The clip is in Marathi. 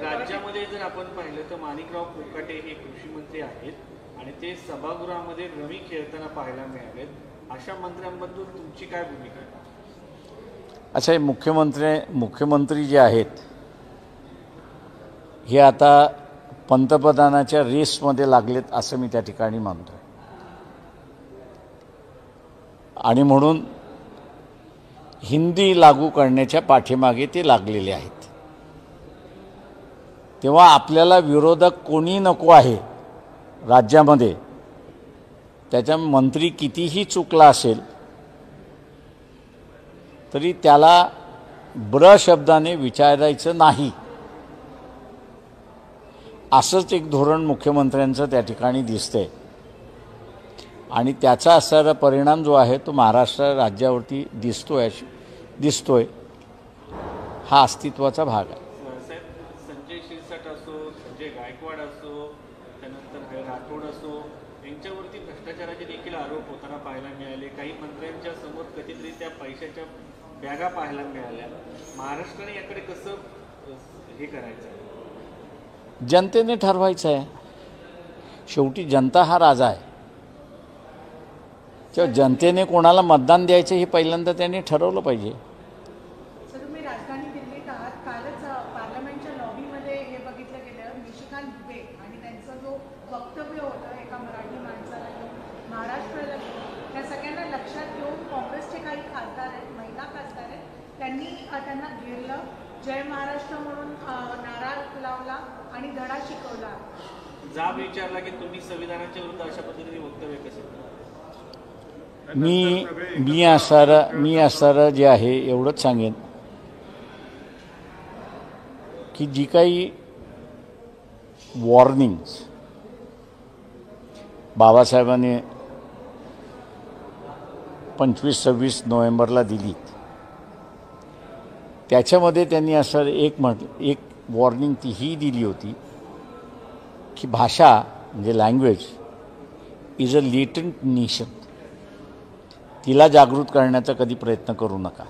राज्यामध्ये जर आपण पाहिलं तर माणिकराव कोकाटे हे कृषी मंत्री आहेत आणि ते सभागृहामध्ये रमी खेळताना पाहायला मिळालेत। अशा मंत्र्यांबद्दल तुमची काय भूमिका आहे? अच्छा, मुख्यमंत्री जे आहेत हे आता पंतप्रधानाच्या रेसमध्ये लागलेत असं मी त्या ठिकाणी मानतो आणि म्हणून हिंदी लागू करण्याच्या पाठीमागे ते लागलेले आहेत। तेव्हा आपल्याला विरोधक कोणी नको आहे राज्यामध्ये, त्याच्या मंत्री कितीही चुकला असेल तरी त्याला ब्र शब्दाने विचारायचं नाही, असंच एक धोरण मुख्यमंत्र्यांचं त्या ठिकाणी दिसतंय आणि त्याचा असणारा परिणाम जो आहे तो महाराष्ट्र राज्यावरती दिसतोय हा अस्तित्वाचा भाग आहे। संजय शिरसाट असो, संजय गायकवाड असो, त्यानंतर राठोड असो, यांच्यावरती भ्रष्टाचाराचे देखील आरोप होताना पाहायला मिळाले। काही मंत्र्यांच्या समोर कथितरित्या पैशाच्या बॅगा पाहायला मिळाल्या। महाराष्ट्राने याकडे कसं हे करायचं? जनतेने ठरवायचं आहे। शेवटी जनता हा राजा आहे। तेव्हा जनतेने कोणाला मतदान द्यायचं हे पहिल्यांदा त्यांनी ठरवलं पाहिजे। सर, तुम्ही राजधानी दिल्लीत आहात। कालच पार्लमेंटच्या लॉबीमध्ये हे बघितलं गेलं, निशिकांत दुबे आणि त्यांचं जो वक्तव्य होतं एका मराठी माणसाला घेऊन, महाराष्ट्राला घेऊन, त्या सगळ्यांना लक्षात घेऊन काँग्रेसचे काही खासदार आहेत, महिला खासदार आहेत, त्यांनी त्यांना घेरलं, जय महाराष्ट्र म्हणून नारा लावला आणि धडा शिकवला। जाब विचारला की तुम्ही संविधानाच्या विरुद्ध अशा पद्धतीने वक्तव्य कसे? मी असणारं जे आहे एवढंच सांगेन की जी काही वॉर्निंग्स बाबासाहेबांनी 25-26 नोव्हेंबरला दिलीत त्याच्यामध्ये त्यांनी असं एक वॉर्निंग ती ही दिली होती की भाषा म्हणजे लँग्वेज इज अ लेटंट नेशन, तिला जागृत करण्याचा कधी प्रयत्न करू नका।